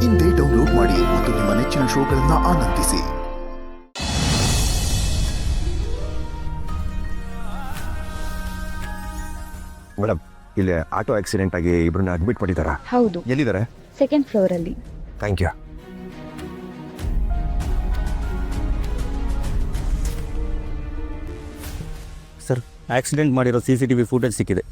ಇಂದೇ ಡೌನ್ಲೋಡ್ ಮಾಡಿ ಮತ್ತು ನಿಮ್ಮ ನೆಚ್ಚಿನ ಶೋಗಳನ್ನು ಆನಂದಿಸಿ. ಮೇಡಮ್, ಇಲ್ಲಿ ಆಟೋ ಆಕ್ಸಿಡೆಂಟ್ ಆಗಿ ಇಬ್ಬರನ್ನ ಅಡ್ಮಿಟ್ ಮಾಡಿದಾರಾ? ಹೌದು, ಎಲ್ಲಿದ್ದಾರೆ? ಸೆಕೆಂಡ್ ಫ್ಲೋರ್ ಅಲ್ಲಿ. Thank you. ಸರ್, ಆಕ್ಸಿಡೆಂಟ್ ಮಾಡಿರೋ CCTV ಫುಟೇಜ್ ಸಿಕ್ಕಿದೆ.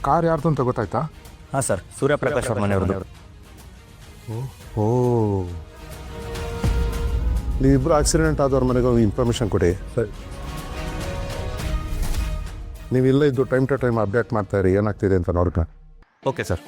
ಕಾರ್ ಯಾರ್ದು ಅಂತ ಗೊತ್ತಾಯ್ತಾ? ಹಾಂ ಸರ್, ಸೂರ್ಯಪ್ರಕಾಶ್ ಅವ್ರ ಮನೆಯವ್ರದ್ದು. ಓ, ನೀವಿಬ್ಬರು ಆಕ್ಸಿಡೆಂಟ್ ಆದವ್ರ ಮನೆಗೆ ಹೋಗಿ ಇನ್ಫಾರ್ಮೇಷನ್ ಕೊಡಿ. ಸರಿ, ನೀವಿಲ್ಲ ಇದ್ದು ಟೈಮ್ ಟು ಟೈಮ್ ಅಪ್ಡೇಟ್ ಮಾಡ್ತಾ ಇರಿ, ಏನಾಗ್ತಿದೆ ಅಂತ ನೋಡ್ಕೊಂಡು. Okay sir.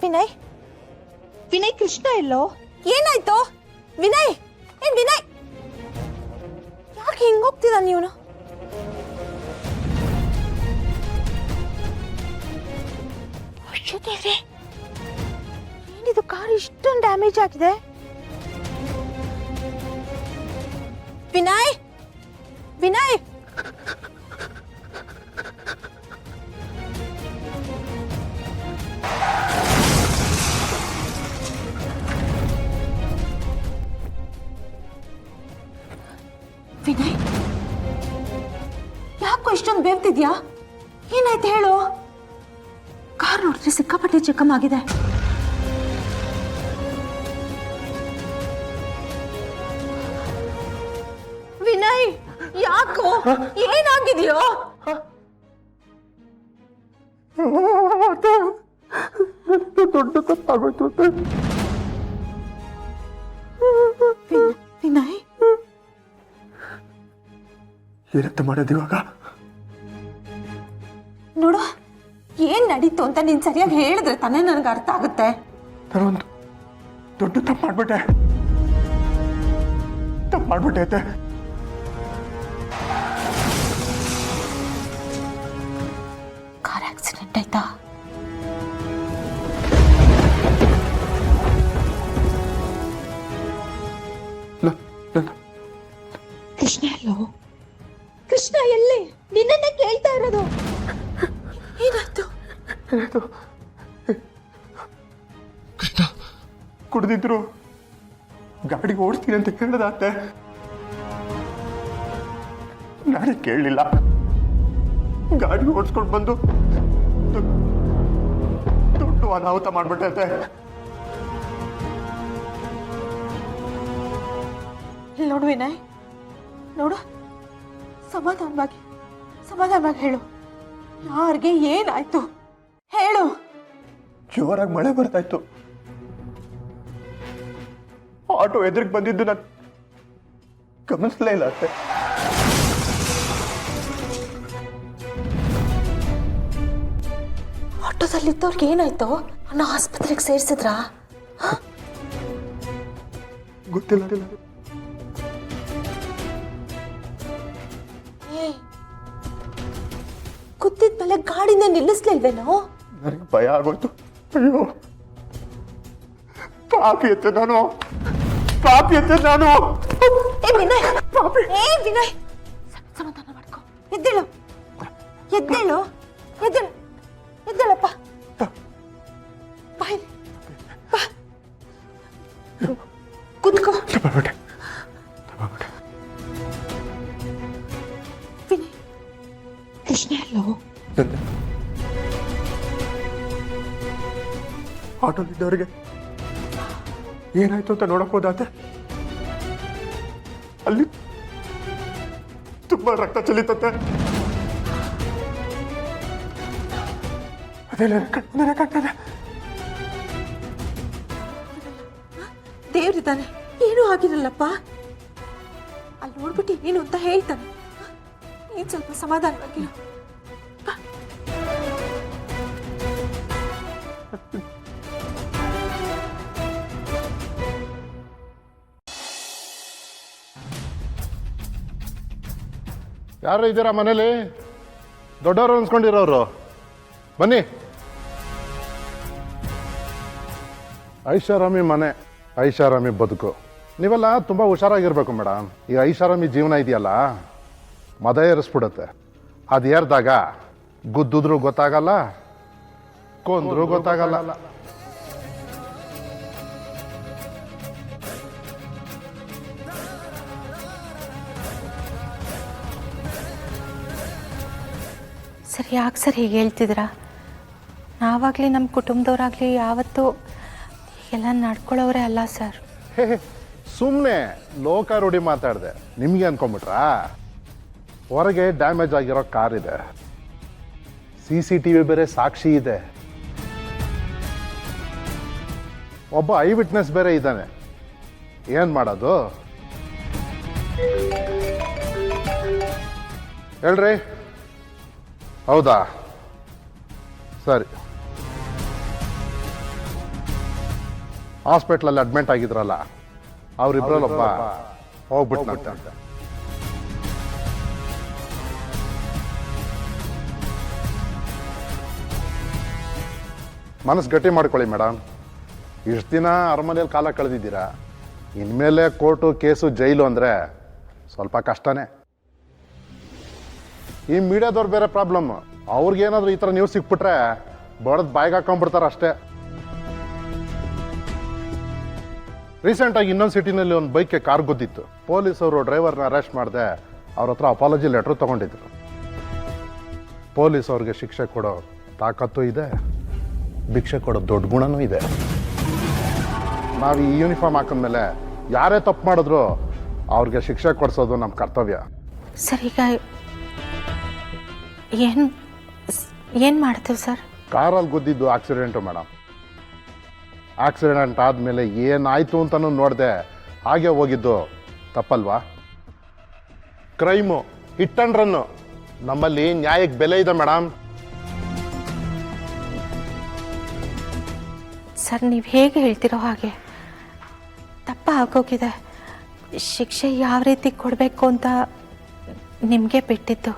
ವಿನಯ್, ವಿನಯ್, ಕೃಷ್ಣ ಎಲ್ಲೋ? ಏನಾಯ್ತು ವಿನಯ್? ವಿನಯ್, ಯಾಕೆ ಹಿಂಗ್ ಹೋಗ್ತಿದ ನೀವನು? ಅಯ್ಯೋ ದೇವ್ರೆ, ಏನಿದು ಕಾರ್ ಇಷ್ಟೊಂದು ಡ್ಯಾಮೇಜ್ ಆಗಿದೆ? ವಿನಯ್, ವಿನಯ್, ವಿನಯ್, ಯಾಕೋ ಇಷ್ಟೊಂದು ಬೇವ್ತಿದ್ಯಾ? ಏನಾಯ್ತು ಹೇಳು? ಕಾರ್ ನೋಡಿದ್ರೆ ಸಿಕ್ಕಾಪಟ್ಟೆ ಚಿಕ್ಕಮ್ ಆಗಿದೆ. ವಿನಯ್, ಯಾಕೋ? ಏನಾಗಿದೆಯೋ? ದೊಡ್ಡ ತಪ್ಪಾಗೋಯ್ತು. ವಿನಯ್, ಏನಂತ ಮಾಡೋದು ಇವಾಗ? ನೋಡು, ಏನ್ ನಡೀತು ಅಂತ ನೀನ್ ಸರಿಯಾಗಿ ಹೇಳಿದ್ರೆ ತಾನೇ ನನಗೆ ಅರ್ಥ ಆಗುತ್ತೆ. ನಾನೊಂದು ದೊಡ್ಡ ತಪ್ಪು ಮಾಡ್ಬಿಟ್ಟೆ ಐತೆ. ಕಾರ್ ಆಕ್ಸಿಡೆಂಟ್ ಆಯ್ತಾ? ಕೃಷ್ಣ ಎಲ್ಲೋ? ಕೃಷ್ಣ ಎಲ್ಲಿ? ನಿನ್ನೆ ಕೇಳ್ತಾ ಇರೋದು. ಏನಾಯ್ತು? ಕೃಷ್ಣ ಕುಡ್ದಿದ್ರು ಗಾಡಿ ಓಡಿಸ್ತೀನಿ ಅಂತ ಕೇಳದಾತೆ. ನಾನೇ ಕೇಳಲಿಲ್ಲ. ಗಾಡಿ ಓಡಿಸ್ಕೊಂಡು ಬಂದು ದೊಡ್ಡ ಅನಾಹುತ ಮಾಡ್ಬಿಟ್ಟೈತೆ. ನೋಡು ವಿನಯ್, ನೋಡು, ಸಮಾಧಾನವಾಗಿ ಹೇಳು. ಯಾರಿಗೆ ಏನಾಯ್ತು ಹೇಳು. ಜೋರಾಗಿ ಮಳೆ ಬರ್ತಾ ಇತ್ತು. ಆಟೋ ಎದುರಿಗೆ ಬಂದಿದ್ದು ನಾನು ಗಮನಿಸಲೇ ಇಲ್ಲ ಅಷ್ಟೇ. ಆಟೋದಲ್ಲಿದ್ದವ್ರಿಗೆ ಏನಾಯ್ತು? ಅನ್ನೋ ಆಸ್ಪತ್ರೆಗೆ ಸೇರಿಸಿದ್ರಾ? ಗೊತ್ತಿಲ್ಲ. ಗೊತ್ತಿದ್ಮೇಲೆ ಗಾಡಿನ ನಿಲ್ಲಿಸ್ಲಿಲ್ವೇನೋ? ನನಗೆ ಭಯ ಆಗೋಯ್ತು. ಅಯ್ಯೋ, ಪಾಪಿ ಎತ್ತೆ ನಾನು. ವಿನಯ್, ವಿನಯ್, ಸಮಾಧಾನ ಮಾಡ್ಕೊ. ಎದ್ದೇಳಪ್ಪ. ಬಾಯ್, ಬಾ, ಕುತ್ಕೋ. ವಿನಯ್, ಕೃಷ್ಣ ಎಲ್ಲೋ? ಆಟೋಲಿದ್ದವರಿಗೆ ಏನಾಯ್ತು ಅಂತ ನೋಡಕ್ ಹೋದಾತೆ. ಅಲ್ಲಿ ತುಂಬಾ ರಕ್ತ ಚೆಲ್ಲಿತತ್ತೆ. ಅದೆಲ್ಲ ಕಣ್ಣನೆ ಕಣ್ಣನೆ. ದೇವ್ರಿದ್ದಾನೆ, ಏನೂ ಆಗಿರಲ್ಲಪ್ಪ. ಅಲ್ಲಿ ನೋಡ್ಬಿಟ್ಟು ಏನು ಅಂತ ಹೇಳ್ತಾನೆ. ನೀನ್ ಸ್ವಲ್ಪ ಸಮಾಧಾನವಾಗಿರು. ಯಾರು ಇದ್ದೀರಾ ಮನೇಲಿ? ದೊಡ್ಡವರು ಅನ್ಸ್ಕೊಂಡಿರೋರು ಬನ್ನಿ. ಐಷಾರಾಮಿ ಮನೆ, ಐಷಾರಾಮಿ ಬದುಕು. ನೀವೆಲ್ಲ ತುಂಬ ಹುಷಾರಾಗಿರ್ಬೇಕು ಮೇಡಮ್. ಈ ಐಷಾರಾಮಿ ಜೀವನ ಇದೆಯಲ್ಲ, ಮದ ಏರಿಸ್ಬಿಡುತ್ತೆ. ಅದು ಏರ್ದಾಗ ಗುದ್ದಿದ್ರು ಗೊತ್ತಾಗಲ್ಲ, ಕೊಂದ್ರು ಗೊತ್ತಾಗಲ್ಲ. ಸರ್, ಯಾಕೆ ಸರ್ ಹೀಗೆ ಹೇಳ್ತಿದ್ದೀರಾ? ನಾವಾಗಲಿ ನಮ್ಮ ಕುಟುಂಬದವರಾಗಲಿ ಯಾವತ್ತೂ ಎಲ್ಲ ನಡ್ಕೊಳ್ಳೋರೇ ಅಲ್ಲ ಸರ್. ಸುಮ್ಮನೆ ಲೋಕ ರೂಢಿ ಮಾತಾಡಿದೆ ನಿಮಗೆ ಅನ್ಕೊಂಬಿಟ್ರಾ? ಹೊರಗೆ ಡ್ಯಾಮೇಜ್ ಆಗಿರೋ ಕಾರ್ ಇದೆ, CCTV ಬೇರೆ ಸಾಕ್ಷಿ ಇದೆ, ಒಬ್ಬ ಐ ವಿಟ್ನೆಸ್ ಬೇರೆ ಇದ್ದಾನೆ. ಏನು ಮಾಡೋದು ಹೇಳ್ರಿ? ಹೌದಾ, ಸರಿ. ಹಾಸ್ಪಿಟ್ಲಲ್ಲಿ ಅಡ್ಮಿಟ್ ಆಗಿದ್ರಲ್ಲ, ಅವರಿಬ್ಬರಲ್ಲೊಬ್ಬ ಹೋಗ್ಬಿಟ್ಟು ಮನಸ್ಸು ಗಟ್ಟಿ ಮಾಡ್ಕೊಳ್ಳಿ ಮೇಡಮ್. ಇಷ್ಟು ದಿನ ಅರಮನೆಯಲ್ಲಿ ಕಾಲ ಕಳೆದಿದ್ದೀರಾ, ಇನ್ಮೇಲೆ ಕೋರ್ಟು ಕೇಸು ಜೈಲು ಅಂದರೆ ಸ್ವಲ್ಪ ಕಷ್ಟನೇ. ಈ ಮೀಡಿಯಾದವ್ರು ಬೇರೆ ಪ್ರಾಬ್ಲಮ್. ಅವ್ರಿಗೇನಾದರೂ ಈ ಥರ ನ್ಯೂಸ್ ಸಿಕ್ಬಿಟ್ರೆ ಬಡದ್ ಬಾಯಿಗೆ ಹಾಕೊಂಡ್ಬಿಡ್ತಾರೆ ಅಷ್ಟೇ. ರೀಸೆಂಟಾಗಿ ಇನ್ನೊಂದು ಸಿಟಿನಲ್ಲಿ ಒಂದು ಬೈಕ್ಗೆ ಕಾರ್ ಗುದ್ದಿತ್ತು. ಪೊಲೀಸವರು ಡ್ರೈವರ್ನ ಅರೆಸ್ಟ್ ಮಾಡದೆ ಅವ್ರ ಹತ್ರ ಅಪಾಲಜಿ ಲೆಟ್ರ್ ತೊಗೊಂಡಿದ್ರು. ಪೊಲೀಸ್ ಅವ್ರಿಗೆ ಶಿಕ್ಷೆ ಕೊಡೋ ತಾಕತ್ತು ಇದೆ, ಭಿಕ್ಷೆ ಕೊಡೋ ದೊಡ್ಡ ಗುಣನೂ ಇದೆ. ನಾವು ಈ ಯೂನಿಫಾರ್ಮ್ ಹಾಕಿದ್ಮೇಲೆ ಯಾರೇ ತಪ್ಪು ಮಾಡಿದ್ರು ಅವ್ರಿಗೆ ಶಿಕ್ಷೆ ಕೊಡಿಸೋದು ನಮ್ಮ ಕರ್ತವ್ಯ. ಸರ್, ಈಗ ಏನು ಮಾಡ್ತೀವಿ ಸರ್? ಕಾರಲ್ಲಿ ಗುದ್ದಿದ್ದು ಆಕ್ಸಿಡೆಂಟು ಮೇಡಮ್. ಆಕ್ಸಿಡೆಂಟ್ ಆದಮೇಲೆ ಏನಾಯಿತು ಅಂತಲೂ ನೋಡಿದೆ ಹಾಗೆ ಹೋಗಿದ್ದು ತಪ್ಪಲ್ವಾ? ಕ್ರೈಮು, ಹಿಟ್ ಆ್ಯಂಡ್ ರನ್ನು. ನಮ್ಮಲ್ಲಿ ನ್ಯಾಯಕ್ಕೆ ಬೆಲೆ ಇದೆ ಮೇಡಮ್. ಸರ್, ನೀವು ಹೇಗೆ ಹೇಳ್ತಿರೋ ಹಾಗೆ ತಪ್ಪ ಆಗೋಗಿದೆ. ಶಿಕ್ಷೆ ಯಾವ ರೀತಿ ಕೊಡಬೇಕು ಅಂತ ನಿಮಗೆ ಬಿಟ್ಟಿದ್ದು.